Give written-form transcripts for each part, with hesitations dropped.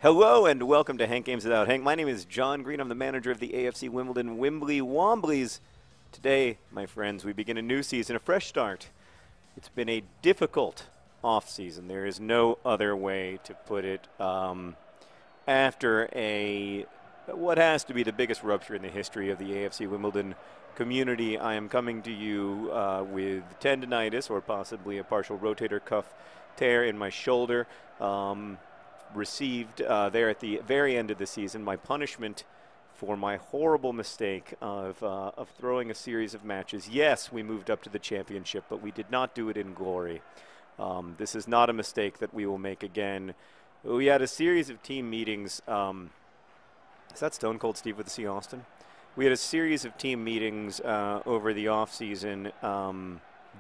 Hello and welcome to Hank Games Without Hank. My name is John Green. I'm the manager of the AFC Wimbledon Wimbly Womblys. Today, my friends, we begin a new season, a fresh start. It's been a difficult off-season. There is no other way to put it. After what has to be the biggest rupture in the history of the AFC Wimbledon community, I am coming to you with tendinitis or possibly a partial rotator cuff tear in my shoulder. Received there at the very end of the season my punishment for my horrible mistake of throwing a series of matches. Yes, we moved up to the championship, but we did not do it in glory. This is not a mistake that we will make again. We had a series of team meetings. Is that Stone Cold Steve with the C. Austin? We had a series of team meetings over the off-season,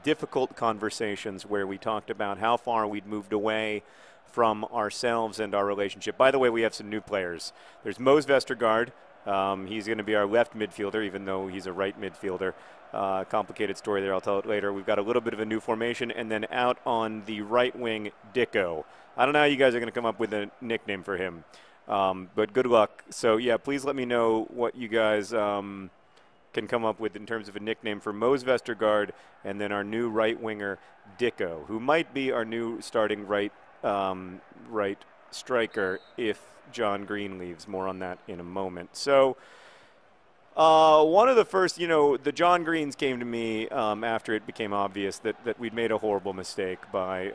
difficult conversations where we talked about how far we'd moved away from ourselves and our relationship. By the way, we have some new players. There's Mose Vestergaard. He's going to be our left midfielder, even though he's a right midfielder. Complicated story there. I'll tell it later. We've got a little bit of a new formation. And then out on the right wing, Dicko. I don't know how you guys are going to come up with a nickname for him, but good luck. So, yeah, please let me know what you guys can come up with in terms of a nickname for Mose Vestergaard and then our new right winger, Dicko, who might be our new starting right striker if John Green leaves. More on that in a moment. So one of the first, the John Greens came to me after it became obvious that we'd made a horrible mistake by,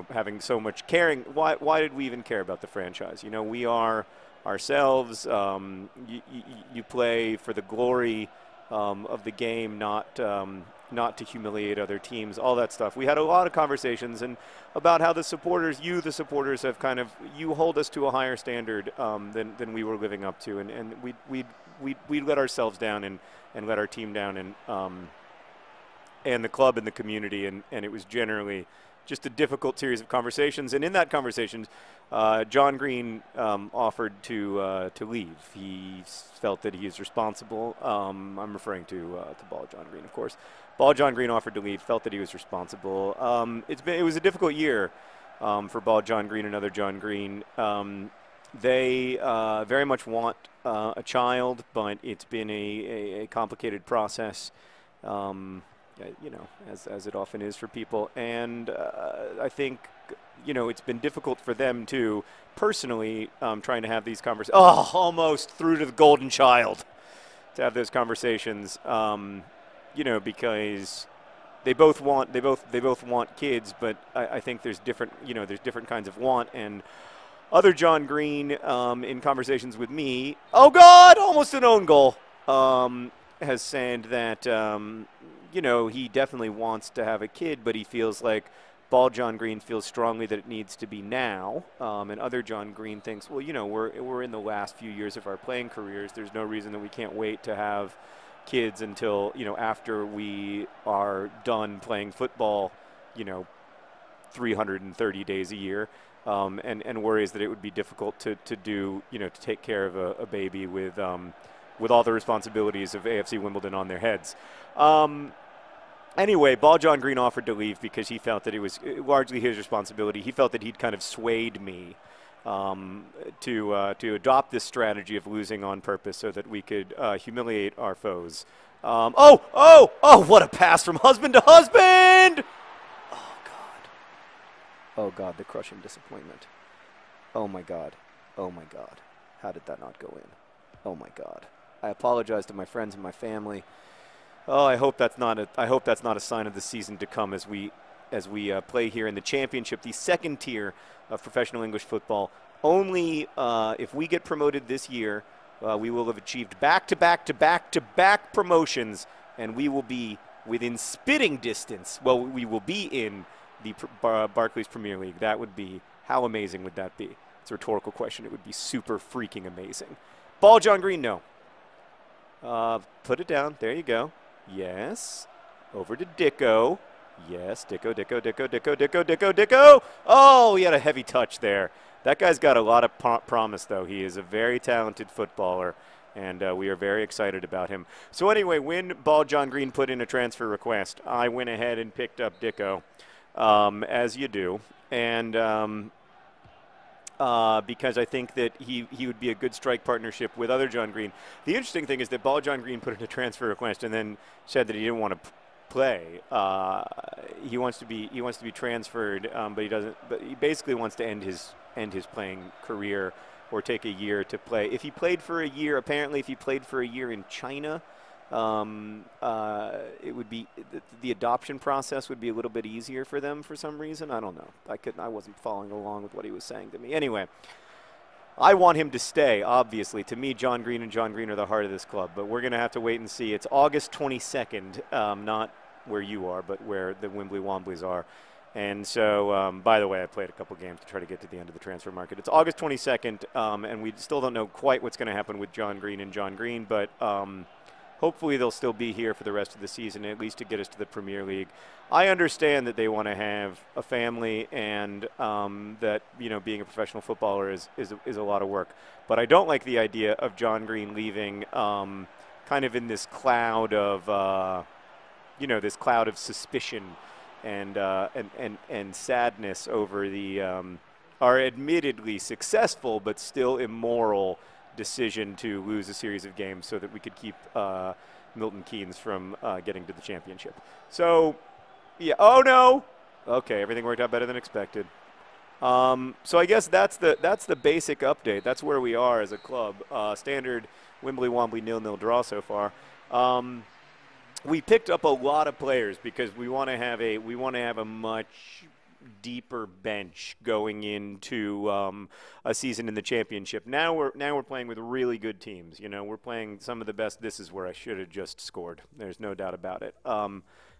having so much caring. Why did we even care about the franchise? We are ourselves. You play for the glory of the game, not to humiliate other teams, all that stuff. We had a lot of conversations and about how the supporters have you hold us to a higher standard than we were living up to, and we let ourselves down and let our team down and the club and the community, and it was generally just a difficult series of conversations. And in that conversation, John Green offered to leave. He felt that he is responsible. I'm referring to Ball John Green, of course. Ball John Green offered to leave, felt that he was responsible. It was a difficult year for Ball John Green and other John Green. They very much want a child, but it's been a complicated process. As it often is for people. And I think, it's been difficult for them too, personally, trying to have these conversations. Oh, almost through to the golden child to have those conversations, because they both want kids, but I think there's different kinds of want. And other John Green, in conversations with me, oh God, almost an own goal, has said that, he definitely wants to have a kid, but he feels like Ball John Green feels strongly that it needs to be now. And other John Green thinks, well, we're in the last few years of our playing careers. There's no reason that we can't wait to have kids until, after we are done playing football, 330 days a year. And worries that it would be difficult to do, to take care of a baby with all the responsibilities of AFC Wimbledon on their heads. Anyway, Ball John Green offered to leave because he felt that it was largely his responsibility. He felt that he'd kind of swayed me to adopt this strategy of losing on purpose so that we could humiliate our foes. What a pass from husband to husband! Oh, God, the crushing disappointment. Oh, my God. Oh, my God. How did that not go in? Oh, my God. I apologize to my friends and my family. Oh, I hope that's not a sign of the season to come as we play here in the championship, the second tier of professional English football. Only if we get promoted this year, we will have achieved back-to-back promotions, and we will be within spitting distance. Well, we will be in the Barclays Premier League. That would be, how amazing would that be? It's a rhetorical question. It would be super freaking amazing. Ball John Green, no. Put it down. There you go. Yes. Over to Dicko. Yes, Dicko. Oh, he had a heavy touch there. That guy's got a lot of promise, though. He is a very talented footballer, and we are very excited about him. So anyway, when Ball John Green put in a transfer request, I went ahead and picked up Dicko, as you do. And because I think that he would be a good strike partnership with other John Green. The interesting thing is that Ball John Green put in a transfer request and then said that he didn't want to play. He wants to be transferred, but he doesn't. But he basically wants to end his playing career or take a year to play. If he played for a year, apparently, if he played for a year in China, it would be the adoption process would be a little bit easier for them for some reason. I don't know. I wasn't following along with what he was saying to me. Anyway, I want him to stay, obviously. To me, John Green and John Green are the heart of this club, but we're going to have to wait and see. It's August 22nd, not where you are, but where the Wimbly Womblys are. And so, by the way, I played a couple games to try to get to the end of the transfer market. It's August 22nd, and we still don't know quite what's going to happen with John Green and John Green, but hopefully they'll still be here for the rest of the season, at least to get us to the Premier League. I understand that they want to have a family and that, being a professional footballer is a lot of work. But I don't like the idea of John Green leaving kind of in this cloud of, this cloud of suspicion and sadness over the our admittedly successful but still immoral decision to lose a series of games so that we could keep Milton Keynes from getting to the championship. So, yeah. Oh no. Okay, everything worked out better than expected. So I guess that's the basic update. That's where we are as a club. Standard Wimbly Wombly 0-0 draw so far. We picked up a lot of players because we want to have a much deeper bench going into a season in the championship. Now we're playing with really good teams. We're playing some of the best. This is where I should have just scored. There's no doubt about it.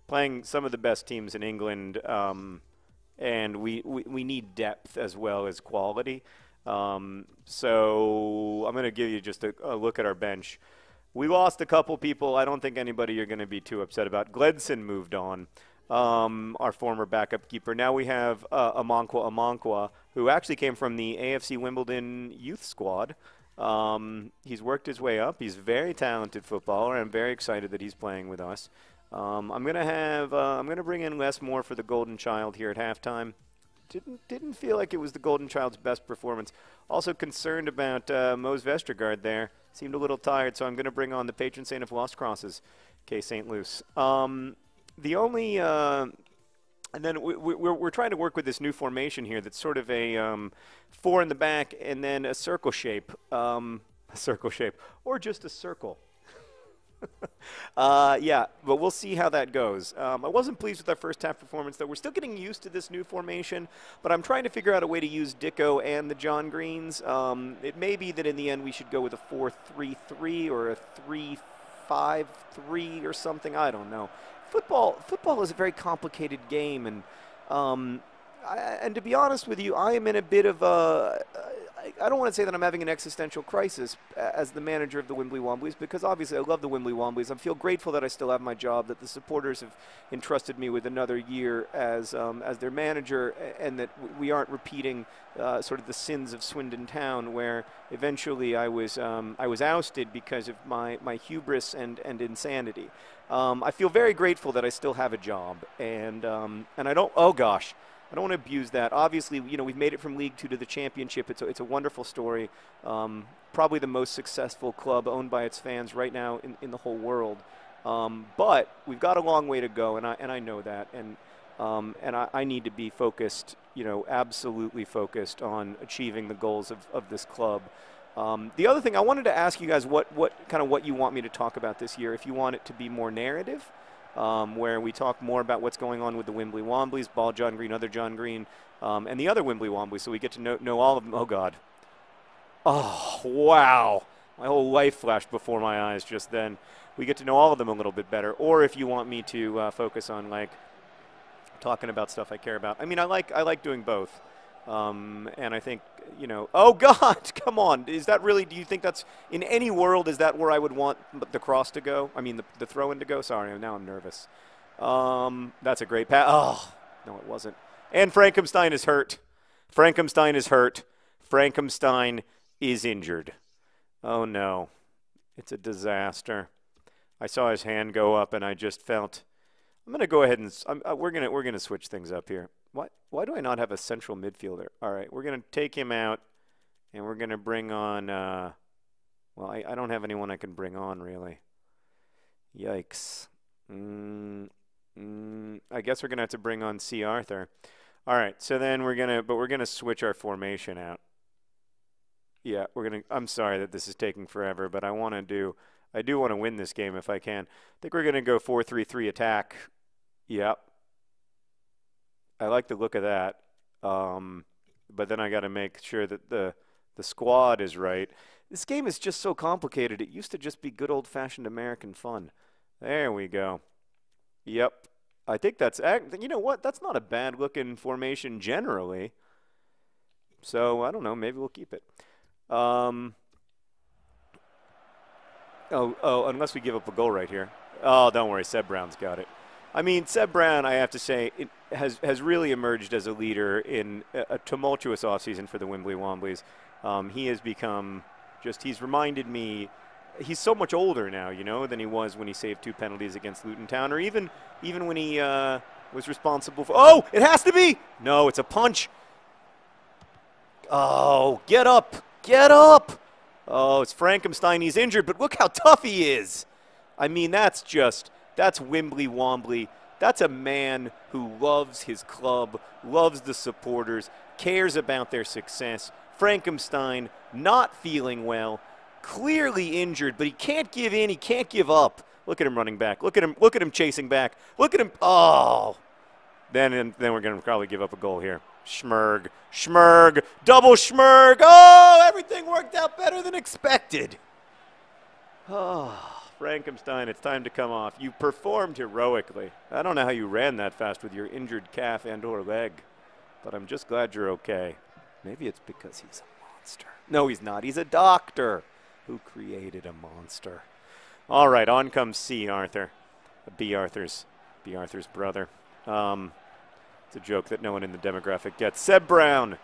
Playing some of the best teams in England, and we need depth as well as quality. So I'm going to give you just a look at our bench. We lost a couple people. I don't think anybody you're going to be too upset about. Gledson moved on, our former backup keeper. Now we have Amankwa, who actually came from the AFC Wimbledon youth squad. He's worked his way up. He's a very talented footballer. I'm very excited that he's playing with us. I'm going to bring in Les Moore for the Golden Child here at halftime. Didn't feel like it was the Golden Child's best performance. Also concerned about Mose Vestergaard there. Seemed a little tired, so I'm going to bring on the patron saint of lost crosses, K. St. Luce. The only and then we're trying to work with this new formation here that's sort of a 4 in the back and then a circle shape, or just a circle. Yeah, but we'll see how that goes. I wasn't pleased with our first half performance, though. We're still getting used to this new formation, but I'm trying to figure out a way to use Dicko and the John Greens. It may be that in the end we should go with a 4-3-3 or a 3-5-3 or something. I don't know. Football is a very complicated game, and to be honest with you, I am in a bit of a I don't want to say that I'm having an existential crisis as the manager of the Wimbly Womblys, because obviously I love the Wimbly Womblys. I feel grateful that I still have my job, that the supporters have entrusted me with another year as their manager, and that we aren't repeating sort of the sins of Swindon Town, where eventually I was ousted because of my hubris and insanity. I feel very grateful that I still have a job, and I don't. Oh gosh. I don't want to abuse that. Obviously, we've made it from League 2 to the championship. It's a wonderful story. Probably the most successful club owned by its fans right now in the whole world. But we've got a long way to go, and I know that. And I need to be focused, absolutely focused on achieving the goals of this club. The other thing, I wanted to ask you guys what you want me to talk about this year. If you want it to be more narrative, where we talk more about what's going on with the Wimbly Womblys, Ball John Green, other John Green, and the other Wimbly Womblys, so we get to know all of them. Oh, God. Oh, wow. My whole life flashed before my eyes just then. We get to know all of them a little bit better. Or if you want me to focus on, talking about stuff I care about. I mean, I like doing both. And I think, oh, God, come on. Is that really, do you think that's, in any world, is that where I would want the cross to go? I mean, the throw-in to go? Sorry, now I'm nervous. That's a great pass. Oh, no, it wasn't. And Frankenstein is hurt. Frankenstein is hurt. Frankenstein is injured. Oh, no. It's a disaster. I saw his hand go up, and I just felt, I'm going to go ahead and, we're going to switch things up here. Why do I not have a central midfielder? All right, we're going to take him out. And we're going to bring on, well, I don't have anyone I can bring on, really. Yikes. I guess we're going to have to bring on C. Arthur. All right, so then we're going to switch our formation out. Yeah, I'm sorry that this is taking forever, but I do want to win this game if I can. I think we're going to go 4-3-3 attack. Yep. I like the look of that. But then I got to make sure that the squad is right. This game is just so complicated. It used to just be good old-fashioned American fun. There we go. Yep. I think that's, you know what? That's not a bad-looking formation generally. So, I don't know. Maybe we'll keep it. Unless we give up a goal right here. Oh, don't worry. Seb Brown's got it. I mean, Seb Brown, I have to say, has really emerged as a leader in a tumultuous offseason for the Wimbly Womblys. He has become he's reminded me, he's so much older now, you know, than he was when he saved 2 penalties against Luton Town, or even when he was responsible for, oh, it has to be! No, it's a punch. Oh, get up! Get up! Oh, it's Frankenstein. He's injured, but look how tough he is. I mean, that's Wimbly Wombly. That's a man who loves his club, loves the supporters, cares about their success. Frankenstein not feeling well, clearly injured, but he can't give in, he can't give up. Look at him running back. Look at him chasing back. Look at him. Oh. Then we're going to probably give up a goal here. Schmerg, double Schmerg. Oh, everything worked out better than expected. Oh, Frankenstein, it's time to come off. You performed heroically. I don't know how you ran that fast with your injured calf and or leg, but I'm just glad you're okay. Maybe it's because he's a monster. No, he's not. He's a doctor who created a monster. All right, on comes C. Arthur, B. Arthur's brother. It's a joke that no one in the demographic gets. Seb Brown.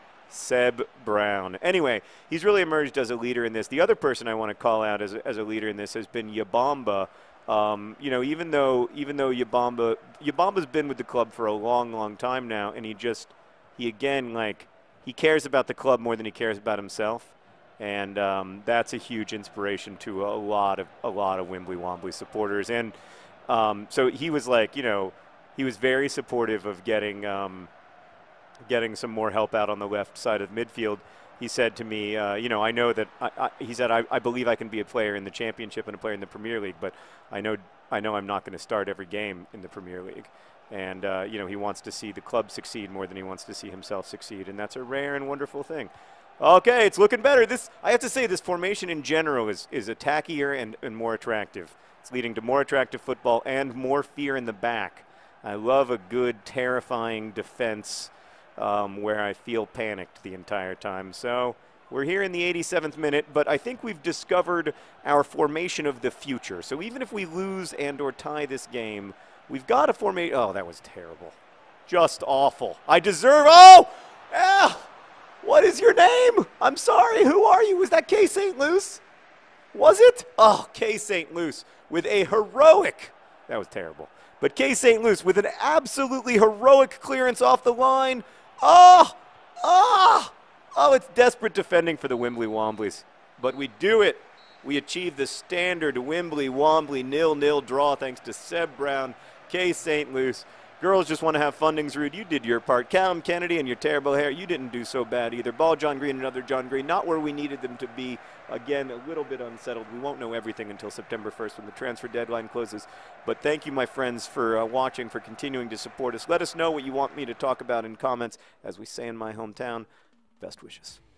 Anyway, he's really emerged as a leader in this. The other person I want to call out as a leader in this has been Yabamba. You know, even though Yabamba's been with the club for a long time now, and he cares about the club more than he cares about himself, and that's a huge inspiration to a lot of Wimbly Wombly supporters. And so he was like, you know, he was very supportive of getting some more help out on the left side of midfield. He said to me, you know, I know that he said I believe I can be a player in the Championship and a player in the Premier League, but I know I'm not going to start every game in the Premier League. And you know, he wants to see the club succeed more than he wants to see himself succeed, and that's a rare and wonderful thing. Okay, it's looking better. I have to say, this formation in general is attackier and more attractive. It's leading to more attractive football and more fear in the back. I love a good, terrifying defense where I feel panicked the entire time. So we're here in the 87th minute, but I think we've discovered our formation of the future. So even if we lose and or tie this game, we've got a formation. Oh, that was terrible. Just awful. I deserve. Oh! What is your name? I'm sorry. Who are you? Was that K. St. Luce? Was it? Oh, K. St. Luce with a heroic. That was terrible. But K. St. Luce with an absolutely heroic clearance off the line. Oh, it's desperate defending for the Wimbly Womblys. But we do it. We achieve the standard Wimbly Wombly 0-0 draw thanks to Seb Brown, K. St. Luce. Girls just want to have fundings, Rude. You did your part. Callum Kennedy and your terrible hair, you didn't do so bad either. Ball John Green, another John Green, not where we needed them to be. Again, a little bit unsettled. We won't know everything until September 1st when the transfer deadline closes. But thank you, my friends, for watching, for continuing to support us. Let us know what you want me to talk about in comments. As we say in my hometown, best wishes.